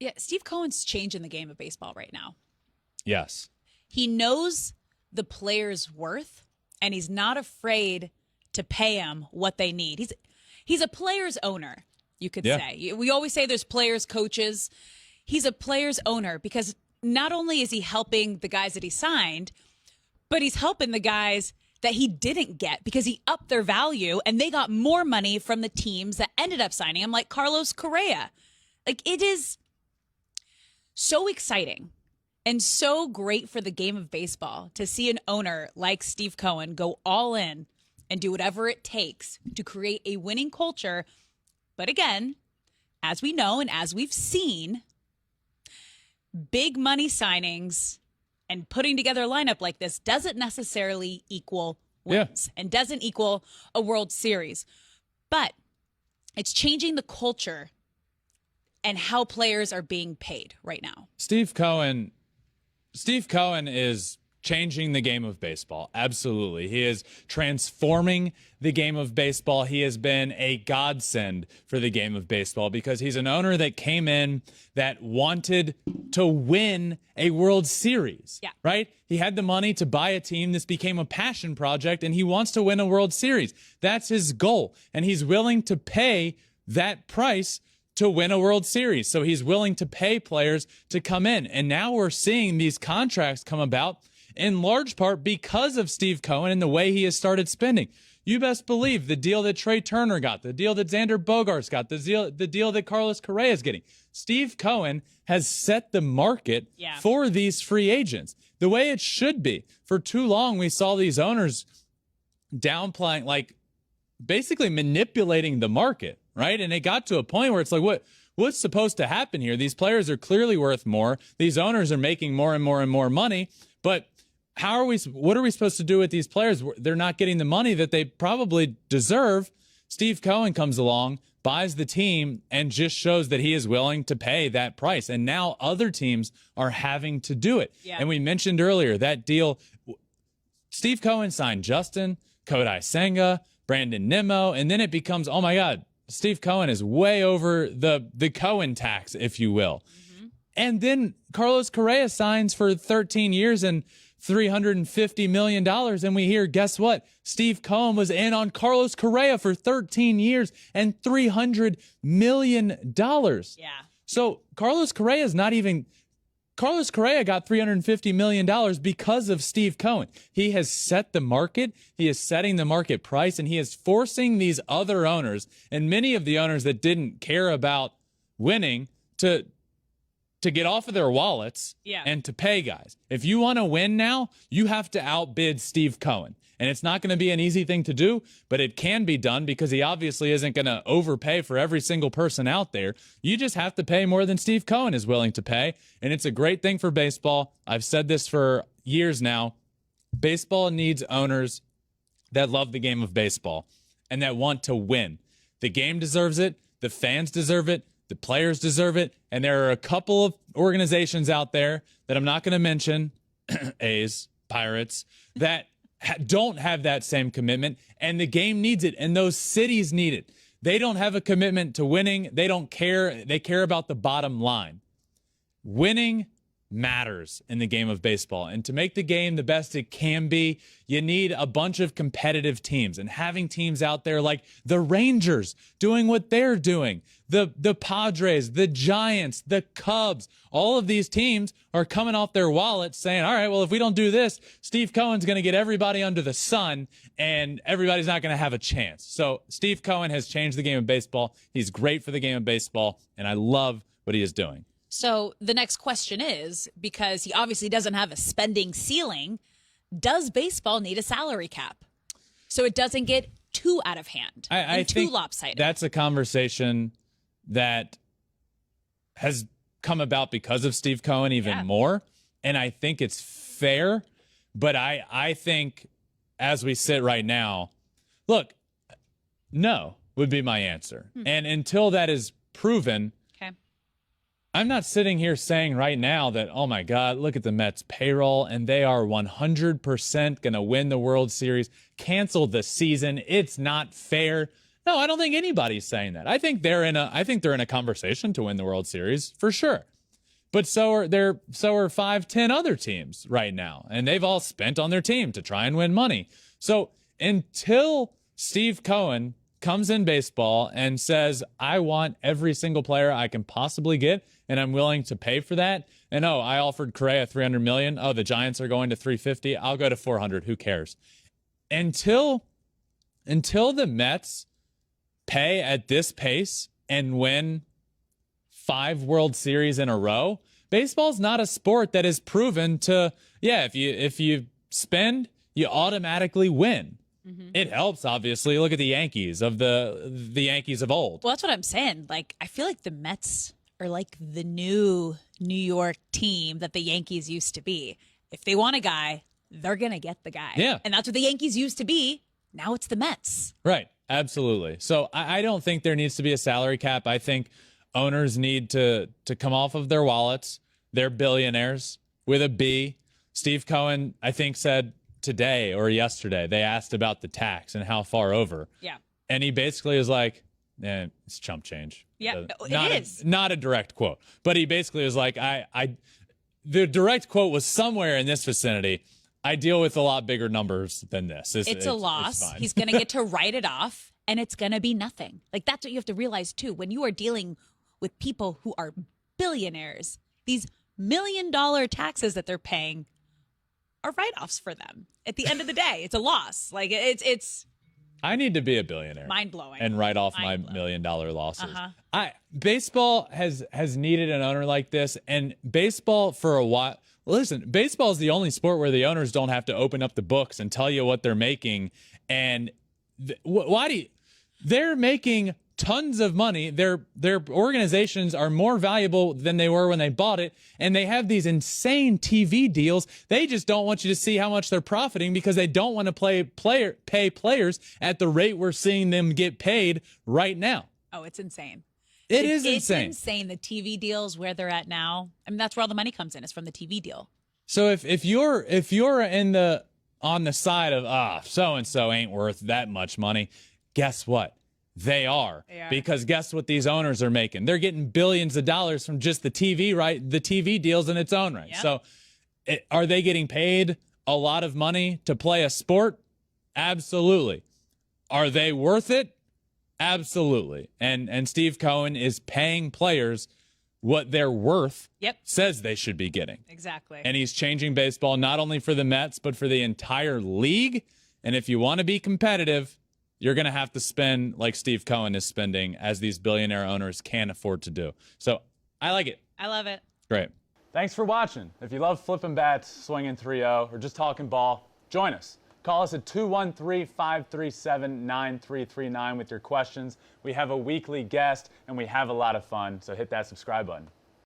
Yeah, Steve Cohen's changing the game of baseball right now. Yes. He knows the player's worth, and he's not afraid to pay them what they need. He's a player's owner, you could say. We always say there's players, coaches. He's a player's owner because not only is he helping the guys that he signed, but he's helping the guys that he didn't get because he upped their value and they got more money from the teams that ended up signing him, like Carlos Correa. Like, it is so exciting and so great for the game of baseball to see an owner like Steve Cohen go all in and do whatever it takes to create a winning culture. But again, as we know and as we've seen, big money signings and putting together a lineup like this doesn't necessarily equal wins and doesn't equal a World Series. But it's changing the culture and how players are being paid right now. Steve Cohen is changing the game of baseball. Absolutely. He is transforming the game of baseball. He has been a godsend for the game of baseball because he's an owner that came in that wanted to win a World Series, right? He had the money to buy a team. This became a passion project, and he wants to win a World Series. That's his goal, and he's willing to pay that price to win a World Series. So he's willing to pay players to come in. And now we're seeing these contracts come about in large part because of Steve Cohen and the way he has started spending. You best believe the deal that Trey Turner got, the deal that Xander Bogaerts got, the deal that Carlos Correa is getting. Steve Cohen has set the market for these free agents the way it should be. For too long, we saw these owners downplaying, like basically manipulating the market, right? And it got to a point where it's like, what's supposed to happen here? These players are clearly worth more. These owners are making more and more and more money, but what are we supposed to do with these players? They're not getting the money that they probably deserve. Steve Cohen comes along, buys the team, and just shows that he is willing to pay that price. And now other teams are having to do it. And we mentioned earlier that deal. Steve Cohen signed Justin, Kodai Senga, Brandon Nimmo, and then it becomes, oh my God, Steve Cohen is way over the Cohen tax, if you will. And then Carlos Correa signs for 13 years and $350 million. And we hear, guess what? Steve Cohen was in on Carlos Correa for 13 years and $300 million. So Carlos Correa got $350 million because of Steve Cohen. He has set the market. He is setting the market price, and he is forcing these other owners and many of the owners that didn't care about winning to get off of their wallets and to pay guys. If you want to win now, you have to outbid Steve Cohen. And it's not going to be an easy thing to do, but it can be done because he obviously isn't going to overpay for every single person out there. You just have to pay more than Steve Cohen is willing to pay. And it's a great thing for baseball. I've said this for years now. Baseball needs owners that love the game of baseball and that want to win. The game deserves it. The fans deserve it. The players deserve it. And there are a couple of organizations out there that I'm not going to mention, A's, Pirates, that don't have that same commitment. And the game needs it. And those cities need it. They don't have a commitment to winning. They don't care. They care about the bottom line. Winning matters in the game of baseball. And to make the game the best it can be, you need a bunch of competitive teams, and having teams out there like the Rangers doing what they're doing, the Padres, the Giants, the Cubs, all of these teams are coming off their wallets saying, all right, well, if we don't do this, Steve Cohen's going to get everybody under the sun and everybody's not going to have a chance. So Steve Cohen has changed the game of baseball. He's great for the game of baseball, and I love what he is doing. So the next question is, because he obviously doesn't have a spending ceiling, does baseball need a salary cap so it doesn't get too out of hand and too lopsided? That's a conversation that has come about because of Steve Cohen even more. And I think it's fair. But I think as we sit right now, look, no would be my answer. And until that is proven, I'm not sitting here saying right now that, oh my God, look at the Mets payroll and they are 100% going to win the World Series, cancel the season. It's not fair. No, I don't think anybody's saying that. I think they're in a conversation to win the World Series for sure. But so are 5, 10 other teams right now. And they've all spent on their team to try and win money. So until Steve Cohen comes in baseball and says, I want every single player I can possibly get, and I'm willing to pay for that. And I offered Correa $300 million. Oh, the Giants are going to $350. I'll go to $400. Who cares? Until the Mets pay at this pace and win 5 World Series in a row, baseball's not a sport that is proven to, if you spend, you automatically win. Mm-hmm. It helps, obviously. Look at the Yankees of the Yankees of old. Well, that's what I'm saying. Like, I feel like the Mets are like the new New York team that the Yankees used to be. If they want a guy, they're going to get the guy. Yeah. And that's what the Yankees used to be. Now it's the Mets. Right. Absolutely. So I don't think there needs to be a salary cap. I think owners need to come off of their wallets. They're billionaires with a B. Steve Cohen, I think, said today or yesterday, they asked about the tax and how far over. Yeah. And he basically was like, it's chump change. Yeah, it is. Not a direct quote, but he basically was like, the direct quote was somewhere in this vicinity. I deal with a lot bigger numbers than this. It's a loss. He's going to get to write it off, and it's going to be nothing. Like, that's what you have to realize, too. When you are dealing with people who are billionaires, these $1 million taxes that they're paying are write-offs for them. At the end of the day, it's a loss. Like, it's I need to be a billionaire. Mind-blowing. And write off my $1 million losses. Baseball has needed an owner like this, and baseball for a while. Listen, baseball is the only sport where the owners don't have to open up the books and tell you what they're making. And they're making tons of money. Their organizations are more valuable than they were when they bought it, and they have these insane TV deals. They just don't want you to see how much they're profiting because they don't want to pay players at the rate we're seeing them get paid right now. Oh, it's insane. It's insane. It's insane. The TV deals where they're at now. I mean, that's where all the money comes in. Is from the TV deal. So if you're on the side of so and so ain't worth that much money, guess what? They are. Because guess what these owners are making? They're getting billions of dollars from just the TV deals in its own right. Yep. So are they getting paid a lot of money to play a sport? Absolutely. Are they worth it? Absolutely. And Steve Cohen is paying players what they're worth. Yep. Says they should be getting. Exactly. And he's changing baseball not only for the Mets, but for the entire league. And if you want to be competitive, you're going to have to spend like Steve Cohen is spending, as these billionaire owners can't afford to do. So I like it. I love it. Great. Thanks for watching. If you love Flippin Bats, swinging 3-0, or just talking ball, join us. Call us at 213-537-9339 with your questions. We have a weekly guest, and we have a lot of fun, so hit that subscribe button.